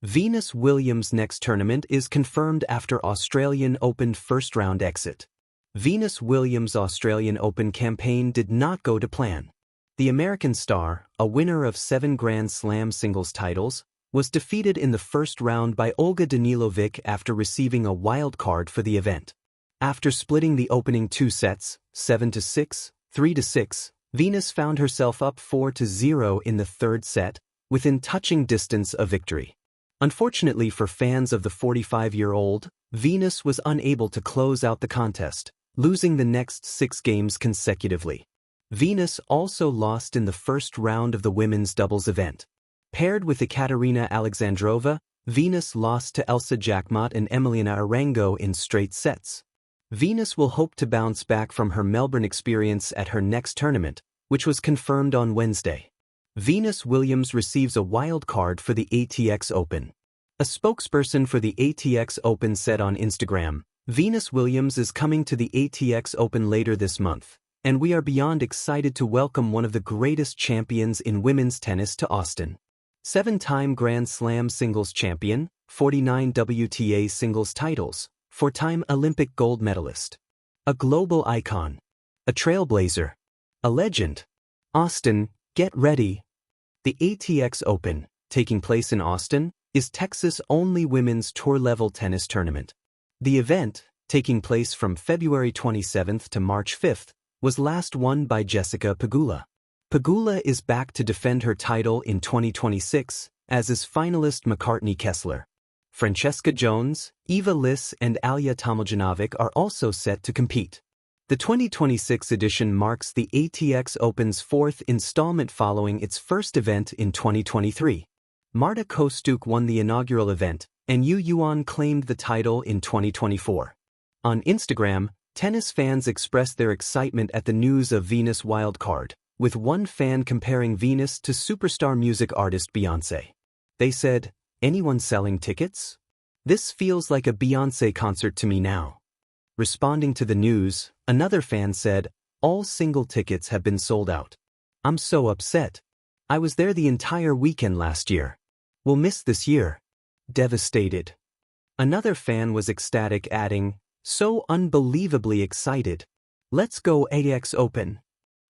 Venus Williams' next tournament is confirmed after Australian Open first-round exit. Venus Williams' Australian Open campaign did not go to plan. The American star, a winner of 7 Grand Slam singles titles, was defeated in the first round by Olga Danilovic after receiving a wild card for the event. After splitting the opening 2 sets, 7-6, 3-6, Venus found herself up 4-0 in the third set, within touching distance of victory. Unfortunately for fans of the 45-year-old, Venus was unable to close out the contest, losing the next 6 games consecutively. Venus also lost in the first round of the women's doubles event. Paired with Ekaterina Alexandrova, Venus lost to Elsa Jackmot and Emiliana Arango in straight sets. Venus will hope to bounce back from her Melbourne experience at her next tournament, which was confirmed on Wednesday. Venus Williams receives a wild card for the ATX Open. A spokesperson for the ATX Open said on Instagram, "Venus Williams is coming to the ATX Open later this month, and we are beyond excited to welcome one of the greatest champions in women's tennis to Austin. 7-time Grand Slam singles champion, 49 WTA singles titles, 4-time Olympic gold medalist. A global icon. A trailblazer. A legend. Austin, get ready." The ATX Open, taking place in Austin, is Texas' only women's tour-level tennis tournament. The event, taking place from February 27th to March 5th, was last won by Jessica Pegula. Pegula is back to defend her title in 2026, as is finalist McCartney Kessler. Francesca Jones, Eva Liss and Alya Tomiljanovic are also set to compete. The 2026 edition marks the ATX Open's 4th installment following its first event in 2023. Marta Kostyuk won the inaugural event, and Yu Yuan claimed the title in 2024. On Instagram, tennis fans expressed their excitement at the news of Venus' wildcard, with one fan comparing Venus to superstar music artist Beyoncé. They said, "Anyone selling tickets? This feels like a Beyoncé concert to me now." Responding to the news, another fan said, "All single tickets have been sold out. I'm so upset. I was there the entire weekend last year. We'll miss this year. Devastated." Another fan was ecstatic, adding, "So unbelievably excited. Let's go ATX Open."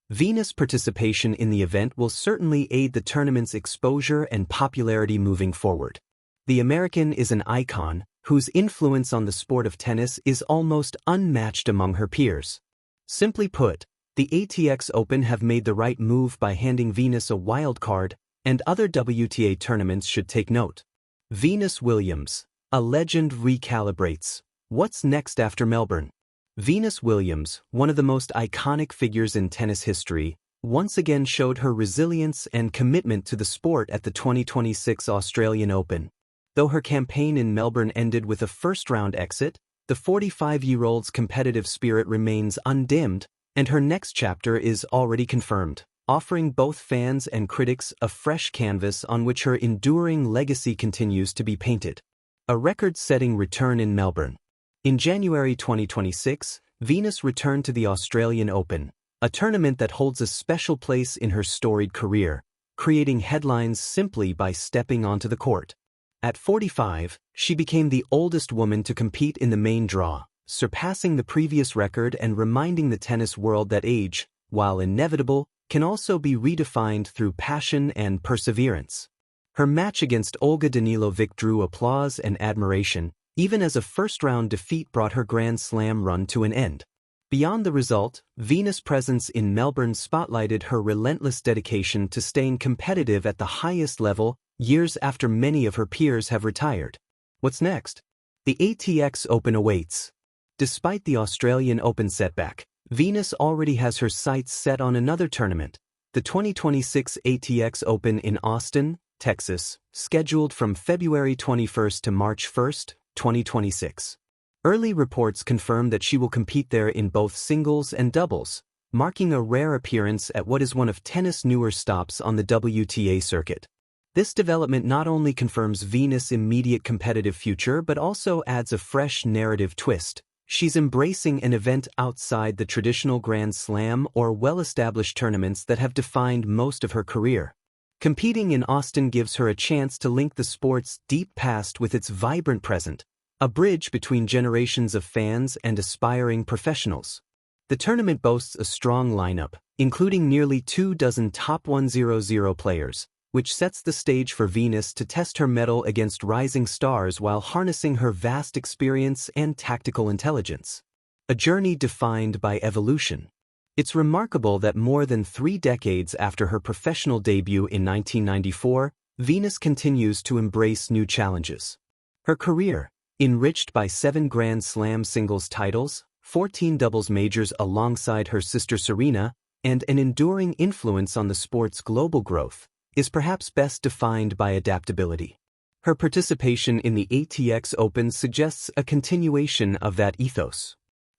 Venus' participation in the event will certainly aid the tournament's exposure and popularity moving forward. The American is an icon, whose influence on the sport of tennis is almost unmatched among her peers. Simply put, the ATX Open have made the right move by handing Venus a wild card, and other WTA tournaments should take note. Venus Williams, a legend, recalibrates. What's next after Melbourne? Venus Williams, one of the most iconic figures in tennis history, once again showed her resilience and commitment to the sport at the 2026 Australian Open. Though her campaign in Melbourne ended with a first-round exit, the 45-year-old's competitive spirit remains undimmed, and her next chapter is already confirmed, offering both fans and critics a fresh canvas on which her enduring legacy continues to be painted. A record-setting return in Melbourne. In January 2026, Venus returned to the Australian Open, a tournament that holds a special place in her storied career, creating headlines simply by stepping onto the court. At 45, she became the oldest woman to compete in the main draw, surpassing the previous record and reminding the tennis world that age, while inevitable, can also be redefined through passion and perseverance. Her match against Olga Danilovic drew applause and admiration, even as a first-round defeat brought her Grand Slam run to an end. Beyond the result, Venus' presence in Melbourne spotlighted her relentless dedication to staying competitive at the highest level, years after many of her peers have retired. What's next? The ATX Open awaits. Despite the Australian Open setback, Venus already has her sights set on another tournament, the 2026 ATX Open in Austin, Texas, scheduled from February 21st to March 1st, 2026. Early reports confirm that she will compete there in both singles and doubles, marking a rare appearance at what is one of tennis' newer stops on the WTA circuit. This development not only confirms Venus' immediate competitive future but also adds a fresh narrative twist. She's embracing an event outside the traditional Grand Slam or well-established tournaments that have defined most of her career. Competing in Austin gives her a chance to link the sport's deep past with its vibrant present, a bridge between generations of fans and aspiring professionals. The tournament boasts a strong lineup, including nearly 24 top 100 players, which sets the stage for Venus to test her mettle against rising stars while harnessing her vast experience and tactical intelligence. A journey defined by evolution. It's remarkable that more than 3 decades after her professional debut in 1994, Venus continues to embrace new challenges. Her career, enriched by 7 Grand Slam singles titles, 14 doubles majors alongside her sister Serena, and an enduring influence on the sport's global growth, is perhaps best defined by adaptability. Her participation in the ATX Open suggests a continuation of that ethos.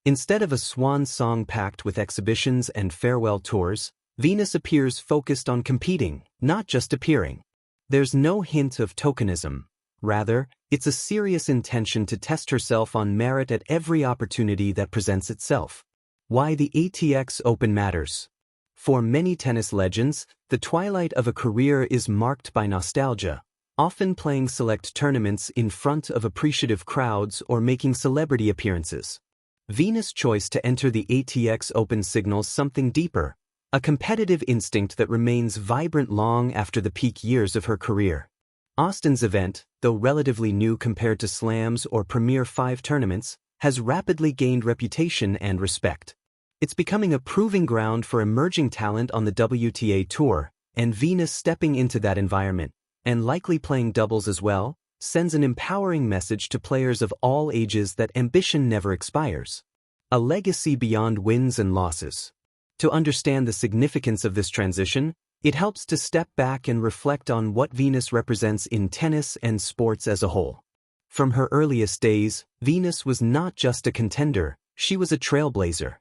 Instead of a swan song packed with exhibitions and farewell tours, Venus appears focused on competing, not just appearing. There's no hint of tokenism. Rather, it's a serious intention to test herself on merit at every opportunity that presents itself. Why the ATX Open matters. For many tennis legends, the twilight of a career is marked by nostalgia, often playing select tournaments in front of appreciative crowds or making celebrity appearances. Venus' choice to enter the ATX Open signals something deeper, a competitive instinct that remains vibrant long after the peak years of her career. Austin's event, though relatively new compared to slams or Premier 5 tournaments, has rapidly gained reputation and respect. It's becoming a proving ground for emerging talent on the WTA Tour, and Venus stepping into that environment, and likely playing doubles as well, sends an empowering message to players of all ages that ambition never expires. A legacy beyond wins and losses. To understand the significance of this transition, it helps to step back and reflect on what Venus represents in tennis and sports as a whole. From her earliest days, Venus was not just a contender, she was a trailblazer.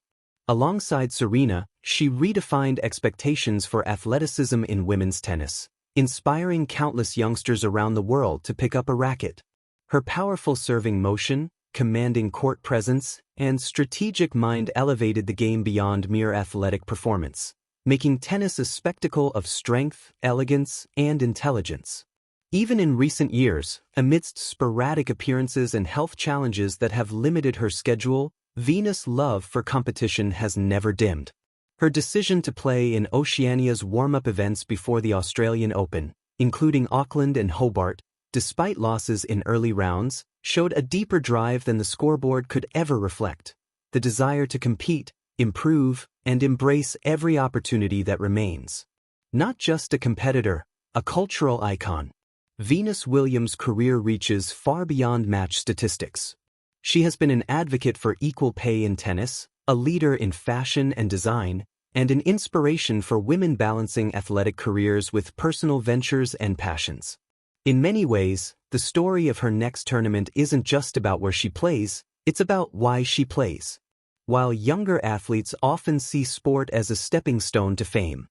Alongside Serena, she redefined expectations for athleticism in women's tennis, inspiring countless youngsters around the world to pick up a racket. Her powerful serving motion, commanding court presence, and strategic mind elevated the game beyond mere athletic performance, making tennis a spectacle of strength, elegance, and intelligence. Even in recent years, amidst sporadic appearances and health challenges that have limited her schedule, Venus' love for competition has never dimmed. Her decision to play in Oceania's warm-up events before the Australian Open, including Auckland and Hobart, despite losses in early rounds, showed a deeper drive than the scoreboard could ever reflect. The desire to compete, improve, and embrace every opportunity that remains. Not just a competitor, a cultural icon. Venus Williams' career reaches far beyond match statistics. She has been an advocate for equal pay in tennis, a leader in fashion and design, and an inspiration for women balancing athletic careers with personal ventures and passions. In many ways, the story of her next tournament isn't just about where she plays, it's about why she plays. While younger athletes often see sport as a stepping stone to fame,